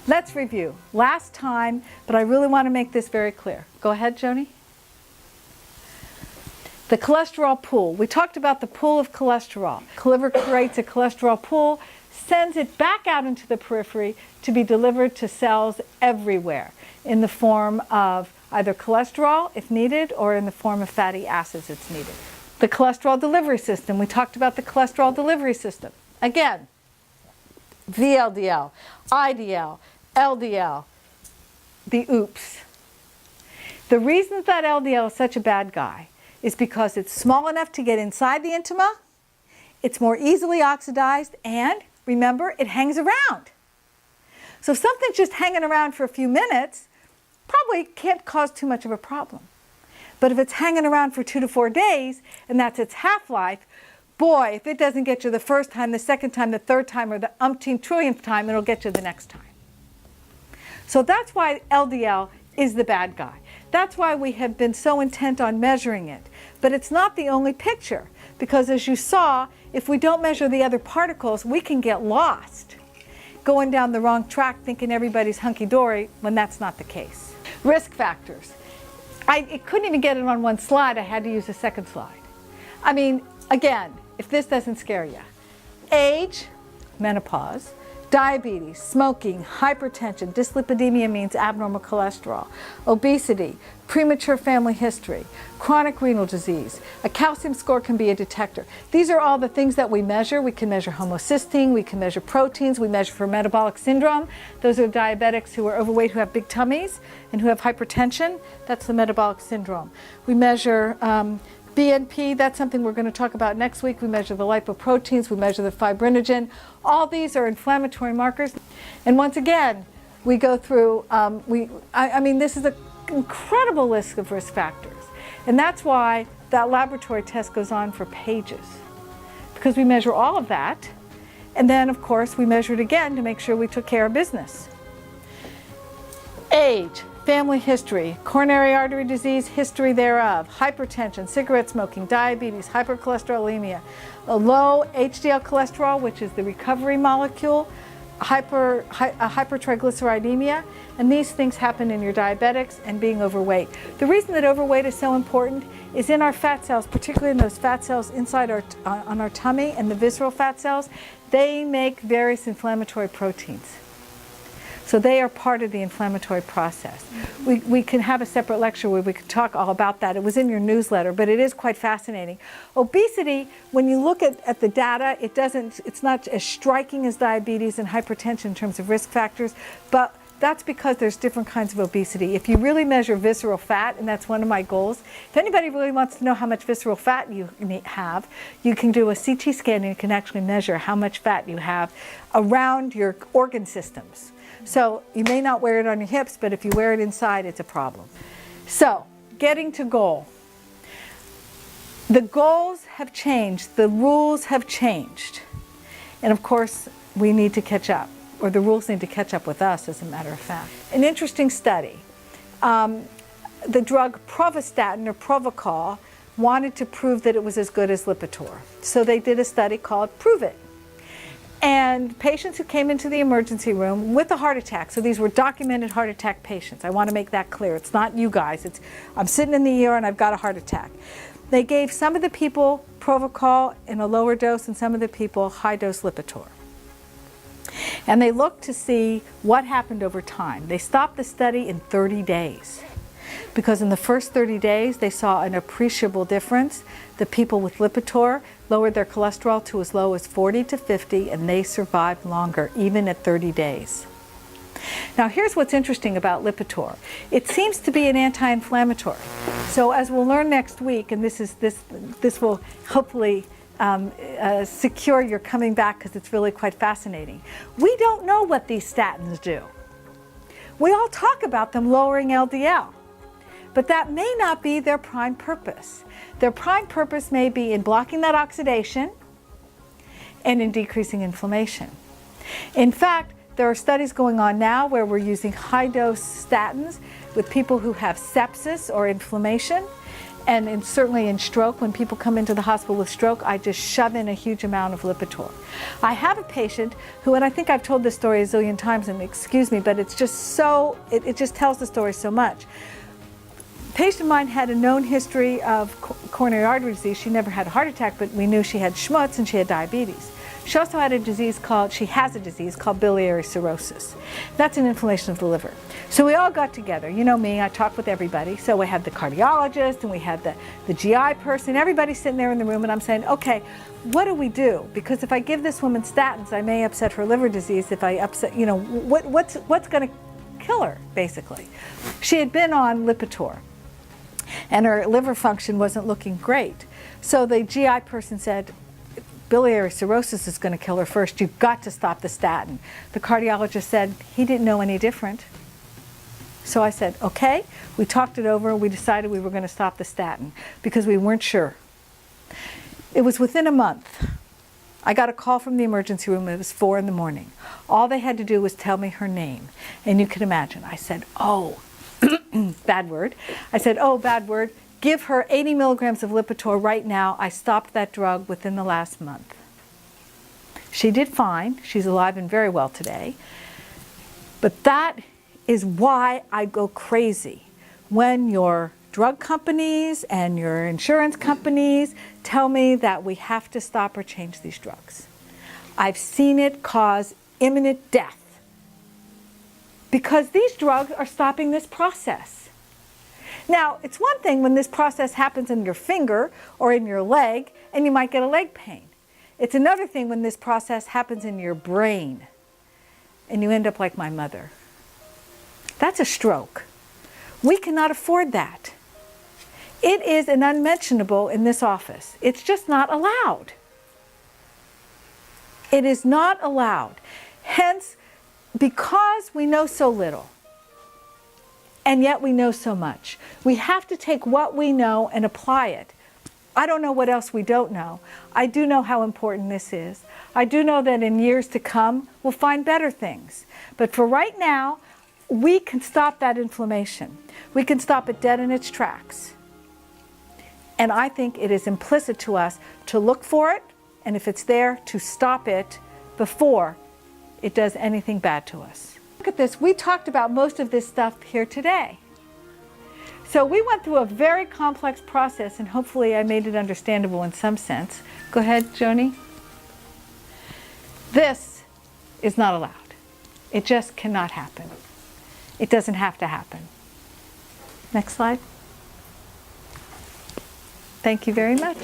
Let's review. Last time, but I really want to make this very clear. Go ahead, Joni. The cholesterol pool. We talked about the pool of cholesterol. The liver creates a cholesterol pool, sends it back out into the periphery to be delivered to cells everywhere in the form of either cholesterol, if needed, or in the form of fatty acids, if needed. The cholesterol delivery system. We talked about the cholesterol delivery system. Again, VLDL, IDL, LDL, the oops. The reason that LDL is such a bad guy is because it's small enough to get inside the intima, it's more easily oxidized, and remember, it hangs around. So if something's just hanging around for a few minutes, probably can't cause too much of a problem. But if it's hanging around for 2 to 4 days, and that's its half-life, boy, if it doesn't get you the first time, the second time, the third time, or the umpteenth trillionth time, it'll get you the next time. So that's why LDL is the bad guy. That's why we have been so intent on measuring it. But it's not the only picture, because as you saw, if we don't measure the other particles, we can get lost, going down the wrong track thinking everybody's hunky-dory when that's not the case. Risk factors. I couldn't even get it on one slide. I had to use a second slide. I mean, again, if this doesn't scare you. Age, menopause, diabetes, smoking, hypertension, dyslipidemia means abnormal cholesterol, obesity, premature family history, chronic renal disease. A calcium score can be a detector. These are all the things that we measure. We can measure homocysteine, we can measure proteins, we measure for metabolic syndrome. Those are diabetics who are overweight, who have big tummies, and who have hypertension. That's the metabolic syndrome. We measure BNP, that's something we're going to talk about next week. We measure the lipoproteins, we measure the fibrinogen. All these are inflammatory markers. And once again, we go through, I mean, this is an incredible list of risk factors. And that's why that laboratory test goes on for pages, because we measure all of that. And then, of course, we measure it again to make sure we took care of business. Age. Family history, coronary artery disease, history thereof, hypertension, cigarette smoking, diabetes, hypercholesterolemia, a low HDL cholesterol, which is the recovery molecule, hypertriglyceridemia, and these things happen in your diabetics and being overweight. The reason that overweight is so important is in our fat cells, particularly in those fat cells inside on our tummy and the visceral fat cells, they make various inflammatory proteins. So they are part of the inflammatory process. We can have a separate lecture where we could talk all about that. It was in your newsletter, but it is quite fascinating. Obesity, when you look at the data, it's not as striking as diabetes and hypertension in terms of risk factors, but that's because there's different kinds of obesity. If you really measure visceral fat, and that's one of my goals, if anybody really wants to know how much visceral fat you have, you can do a CT scan and you can actually measure how much fat you have around your organ systems. So you may not wear it on your hips, but if you wear it inside, it's a problem. So, getting to goal. The goals have changed. The rules have changed. And of course, we need to catch up, or the rules need to catch up with us, as a matter of fact. An interesting study. The drug Provastatin, or Provocol, wanted to prove that it was as good as Lipitor. So they did a study called Prove It. And patients who came into the emergency room with a heart attack, so these were documented heart attack patients. I want to make that clear. It's not you guys. I'm sitting in the ER and I've got a heart attack. They gave some of the people Provocol in a lower dose and some of the people high-dose Lipitor. And they looked to see what happened over time. They stopped the study in 30 days. Because in the first 30 days, they saw an appreciable difference. The people with Lipitor lowered their cholesterol to as low as 40 to 50, and they survived longer, even at 30 days. Now, here's what's interesting about Lipitor. It seems to be an anti-inflammatory. So as we'll learn next week, and this will hopefully secure your coming back, because it's really quite fascinating. We don't know what these statins do. We all talk about them lowering LDL. But that may not be their prime purpose. Their prime purpose may be in blocking that oxidation and in decreasing inflammation. In fact, there are studies going on now where we're using high-dose statins with people who have sepsis or inflammation, And certainly in stroke, when people come into the hospital with stroke, I just shove in a huge amount of Lipitor. I have a patient who, and I think I've told this story a zillion times, and excuse me, but it's just so, it just tells the story so much. A patient of mine had a known history of coronary artery disease. She never had a heart attack, but we knew she had schmutz and she had diabetes. She also had a disease called, she has a disease called biliary cirrhosis. That's an inflammation of the liver. So we all got together. You know me, I talk with everybody. So we had the cardiologist and we had the GI person, everybody sitting there in the room, and I'm saying, okay, what do we do? Because if I give this woman statins, I may upset her liver disease. If I upset, you know, what's going to kill her, basically? She had been on Lipitor, and her liver function wasn't looking great. So the GI person said, biliary cirrhosis is going to kill her first. You've got to stop the statin. The cardiologist said he didn't know any different. So I said, okay. We talked it over. We decided we were going to stop the statin because we weren't sure. It was within a month. I got a call from the emergency room. It was 4 in the morning. All they had to do was tell me her name. And you can imagine. I said, oh, bad word. I said, oh, bad word. Give her 80 milligrams of Lipitor right now. I stopped that drug within the last month. She did fine. She's alive and very well today. But that is why I go crazy when your drug companies and your insurance companies tell me that we have to stop or change these drugs. I've seen it cause imminent death because these drugs are stopping this process. Now, it's one thing when this process happens in your finger or in your leg and you might get a leg pain. It's another thing when this process happens in your brain and you end up like my mother. That's a stroke. We cannot afford that. It is an unmentionable in this office. It's just not allowed. It is not allowed. Hence, because we know so little, and yet we know so much, we have to take what we know and apply it. I don't know what else we don't know. I do know how important this is. I do know that in years to come, we'll find better things. But for right now, we can stop that inflammation. We can stop it dead in its tracks. And I think it is implicit to us to look for it, and if it's there, to stop it before it does anything bad to us. Look at this. We talked about most of this stuff here today. So we went through a very complex process, and hopefully I made it understandable in some sense. Go ahead, Joni. This is not allowed. It just cannot happen. It doesn't have to happen. Next slide. Thank you very much.